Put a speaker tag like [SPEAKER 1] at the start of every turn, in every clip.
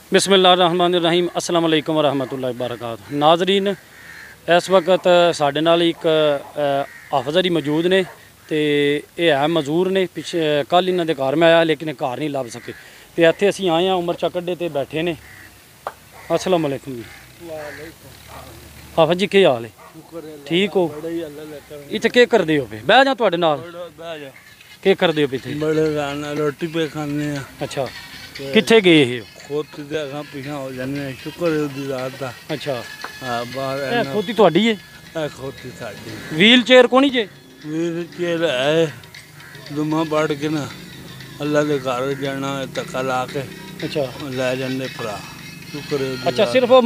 [SPEAKER 1] बिस्मिल्लाहिर्रहमानिर्रहीम अस्सलाम वालेकुम वरहमतुल्लाहि वबरकातुहू। नाज़रीन, इस वक्त साढ़े नाल एक हाफिज़ जी मौजूद ने तो ये है मजूर ने। पिछे कल इन्हों के घर में आया लेकिन घर नहीं लभ सके तो इत्थे असीं आए हैं उमर चकड़े ते बैठे ने। अस्सलाम वालेकुम जी। हाफिज़ जी क्या हाल है? ठीक हो? इत्थे क्या करदे हो पे? बह जा तुहाडे नाल। क्या करदे हो इत्थे?
[SPEAKER 2] रोटी पे खाने।
[SPEAKER 1] अच्छा, कित्थे गए हे?
[SPEAKER 2] खोती दे अगां पिछां हो जाने। शुक्र है उदी रात दा।
[SPEAKER 1] अच्छा,
[SPEAKER 2] हां बाहर
[SPEAKER 1] ए खोती तुहाडी है?
[SPEAKER 2] ए खोती साडी।
[SPEAKER 1] व्हील चेयर कोनी जे?
[SPEAKER 2] वीर चेर है दुमा बढ़ के ना अल्लाह दे घर जाना धक्का ला के।
[SPEAKER 1] अच्छा,
[SPEAKER 2] ले जाने भरा। शुक्र है।
[SPEAKER 1] अच्छा, सिर्फ वो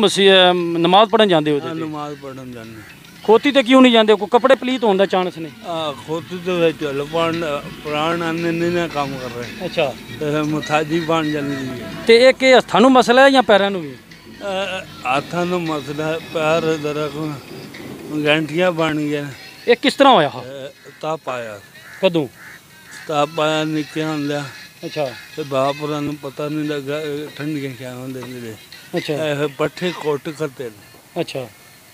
[SPEAKER 1] नमाज पढ़न जाते हो?
[SPEAKER 2] नमाज पढ़न जाने।
[SPEAKER 1] खोती तो क्यों नहीं जाते? कोई कपड़े पलीत होने का चांस नहीं?
[SPEAKER 2] खोती तो चलो प्राण आने नहीं ना काम कर रहे।
[SPEAKER 1] अच्छा,
[SPEAKER 2] मुथाजी बन जाती है।
[SPEAKER 1] तो ये कि हथां मसला है या पैरों भी?
[SPEAKER 2] हाथों का मसला है। पैर दरख गैंठियां बन गए।
[SPEAKER 1] ये किस तरह होया?
[SPEAKER 2] तप आया।
[SPEAKER 1] कदों
[SPEAKER 2] तप आया निक्के होंदे।
[SPEAKER 1] अच्छा,
[SPEAKER 2] तो बाप पता नहीं लगा ठंडियां छावां देंदे।
[SPEAKER 1] अच्छा,
[SPEAKER 2] पट्ठे कोट करते।
[SPEAKER 1] अच्छा,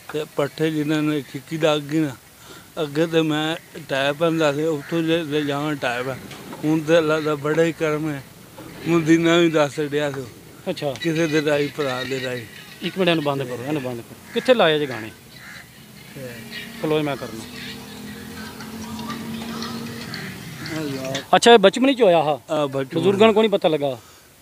[SPEAKER 2] ते पट्ठे जिन्होंने खिक्की लग गई ना अगे तो मैं टैप आंदा सी उत्थों ले जावां टैप। हूँ तो अल्लाह का बड़ा ही करम है। मदीना भी दस छड़िया सी।
[SPEAKER 1] अच्छा,
[SPEAKER 2] किसी दे राही भरा दे राही।
[SPEAKER 1] एक मिनट बंद करो, इन्हें बंद करो। कित्थे लाए जे गाने? खलो मैं करना। अच्छा, बचपन च होया हा? बजुर्गों को नहीं पता लगा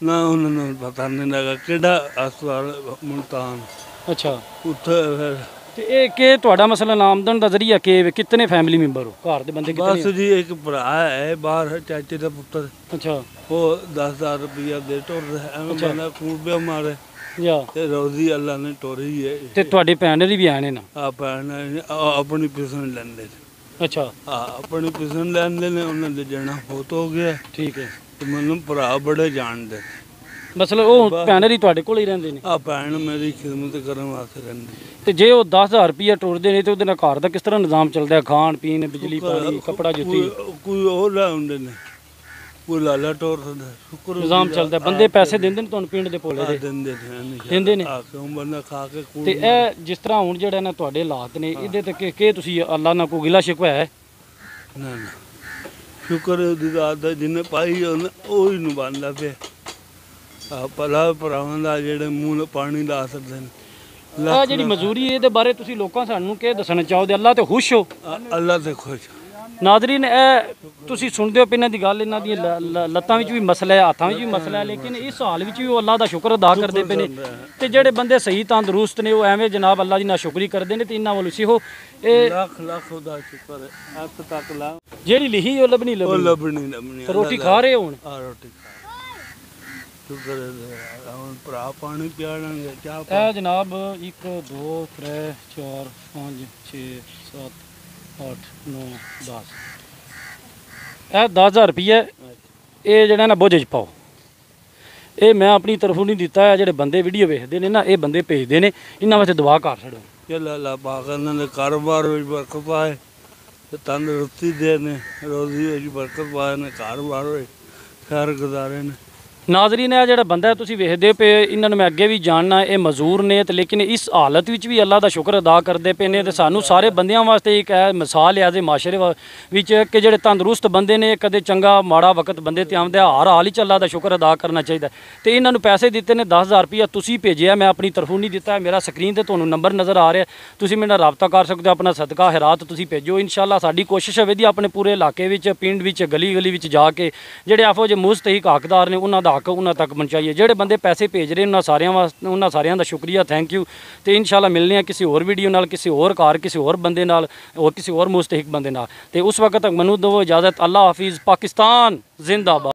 [SPEAKER 2] ना? उन्होंने पता नहीं लगा केड़ा अस्पताल मुल्तान।
[SPEAKER 1] अच्छा,
[SPEAKER 2] उत्थे फिर
[SPEAKER 1] तो ये कि तुहाडा मसला आमदन का जरिया के कितने फैमिली मैंबर हो? घर के बंदे कितने?
[SPEAKER 2] बस जी एक भरा है बाहर चाचे का पुत्र।
[SPEAKER 1] अच्छा,
[SPEAKER 2] वो 10,000 रुपया दे टुर रहा है। बंदा खूबिया मारे
[SPEAKER 1] या
[SPEAKER 2] रोजी अल्लाह ने टोरी है।
[SPEAKER 1] ते तुहाडे भैन दी भी आने ना?
[SPEAKER 2] भैन अपनी पिसन लेंदे।
[SPEAKER 1] अच्छा,
[SPEAKER 2] अपनी पिसन लेंदे ने। उन्होंने जाना फोत हो गया।
[SPEAKER 1] ठीक है।
[SPEAKER 2] तो मैनू भरा बड़े जानते।
[SPEAKER 1] मतलब वो भैन ही तुहाडे कोल ही रहिंदे ने?
[SPEAKER 2] भैन मेरी खिदमत करने वास्ते रहंदी।
[SPEAKER 1] तो जे वो 10,000 रुपया टुरदे ने तो उहदे नाल घर दा किस तरह निजाम चलदा है? खान पीन, बिजली पानी, कपड़ा जुत्ती
[SPEAKER 2] कोई और लै आउंदे ने। कोई लाला टोर सकदा। शुक्र
[SPEAKER 1] निजाम चलदा है। बंदे पैसे देंदे ने तुहानू पिंड दे भोले दे? देंदे ने।
[SPEAKER 2] बंदा खा के
[SPEAKER 1] ते ए जिस तरह हुण जेहड़ा ना तुहाडे हालात ने इहदे ते के तुसीं अल्लाह नाल कोई गिला शिकवा है?
[SPEAKER 2] ना ना, शुक्र है उदी रात दा जिन्ने पाई ओही निभांदा पे। भला भरावां दा जेहड़े मूंह पानी ला सकदे ने।
[SPEAKER 1] जी मजूरी ਇਹਦੇ ਬਾਰੇ ਤੁਸੀਂ ਲੋਕਾਂ ਸਾਨੂੰ ਕੀ ਦੱਸਣਾ ਚਾਹੋਗੇ? ਅੱਲਾ ਤੇ ਖੁਸ਼ ਹੋ?
[SPEAKER 2] ਅੱਲਾ ਤੇ ਖੁਸ਼।
[SPEAKER 1] ਨਾਜ਼ਰੀਨ, ਇਹ ਤੁਸੀਂ ਸੁਣਦੇ ਹੋ ਪਿੰਨਾਂ ਦੀ ਗੱਲ, ਇਹਨਾਂ ਦੀਆਂ ਲੱਤਾਂ ਵਿੱਚ ਵੀ ਮਸਲਾ ਹੈ, ਹੱਥਾਂ ਵਿੱਚ ਵੀ ਮਸਲਾ ਹੈ, ਲੇਕਿਨ ਇਸ ਹਾਲ ਵਿੱਚ ਵੀ ਉਹ ਅੱਲਾ ਦਾ ਸ਼ੁਕਰ ਅਦਾ ਕਰਦੇ ਪਏ ਨੇ। ਤੇ ਜਿਹੜੇ ਬੰਦੇ ਸਹੀ ਤੰਦਰੁਸਤ ਨੇ ਉਹ ਐਵੇਂ ਜਨਾਬ ਅੱਲਾ ਦੀ ਨਾਸ਼ੁਕਰੀ ਕਰਦੇ ਨੇ। ਤੇ ਇਹਨਾਂ ਵੱਲੋਂ ਸਿਹੋ ਇਹ
[SPEAKER 2] ਲੱਖ ਲੱਖ ਉਹਦਾ ਸ਼ੁਕਰ ਹੈ। ਅੱਜ ਤੱਕ ਲਾ
[SPEAKER 1] ਜਿਹੜੀ ਲਿਖੀ ਉਹ ਲੱਭਣੀ
[SPEAKER 2] ਲੱਭਣੀ।
[SPEAKER 1] ਰੋਟੀ ਖਾ ਰਹੇ ਹੋਣ?
[SPEAKER 2] ਰੋਟੀ शुक्र भरा पानी पिया चाह।
[SPEAKER 1] जनाब 1 2 3 4 5 6 7 8 9 10 10,000 रुपये ये जरा ना बोझ च पाओ। ये मैं अपनी तरफों नहीं दिता है। जोड़े बंदे वीडियो वेखते हैं ना ये बंदे भेजते हैं, इन्होंने वास्ते दुआ कर छड़ो।
[SPEAKER 2] चल अल्लाह पाक इन्होंने कारोबार बरकत पाए, तंदुरुस्ती दे ने, रोजी बरकत पाए ने, कारोबार खैर गुजारे ने।
[SPEAKER 1] नाजरीन, है जो बंदा तुसीं वेखदे पे इन्होंने मैं अगे भी जानना ये मजूर ने तो लेकिन इस हालत विच भी अल्लाह का शुक्र अदा करते पे ने। सानू सारे बंदियां वास्ते एक है मिसाल है माशरे विच कि जेड़े तंदुरुस्त बंदे ने कदे चंगा माड़ा वक्त बंदे ते आउंदा हर हाल च अल्लाह का शुक्र अदा करना चाहिए। तो इन्होंने पैसे दिते ने 10,000 रुपया तुसीं भेजिया, मैं अपनी तरफों नहीं दिता। मेरा स्क्रीन ते तुहानू नंबर नज़र आ रहा है, तुसीं मेरे नाल राबता कर सकते हो। अपना सदका खैरात तुसीं भेजो। इंशाअल्लाह साडी कोशिश है दी अपने पूरे इलाके विच पिंड विच गली गली विच जाके जेड़े आफो जे मुस्तहिक हकदार ने उन्हां दा हक उन्हां तक पहुँचाइए। ਜਿਹੜੇ ਬੰਦੇ ਪੈਸੇ ਭੇਜ ਰਹੇ ਉਹਨਾਂ ਸਾਰਿਆਂ ਵਾਸਤੇ ਉਹਨਾਂ ਸਾਰਿਆਂ ਦਾ ਸ਼ੁਕਰੀਆ, ਥੈਂਕ ਯੂ। ਤੇ ਇਨਸ਼ਾਅੱਲਾ ਮਿਲਨੇ ਆ ਕਿਸੇ ਹੋਰ ਵੀਡੀਓ ਨਾਲ, ਕਿਸੇ ਹੋਰ ਕਾਰ, ਕਿਸੇ ਹੋਰ ਬੰਦੇ ਨਾਲ, ਹੋਰ ਕਿਸੇ ਹੋਰ ਮੁਸਤਹਿਕ ਬੰਦੇ ਨਾਲ। ਤੇ ਉਸ ਵਕਤ ਤੱਕ ਮੈਨੂੰ ਦਿਓ ਇਜਾਜ਼ਤ। ਅੱਲਾ ਹਾਫਿਜ਼। ਪਾਕਿਸਤਾਨ ਜ਼ਿੰਦਾਬਾਦ।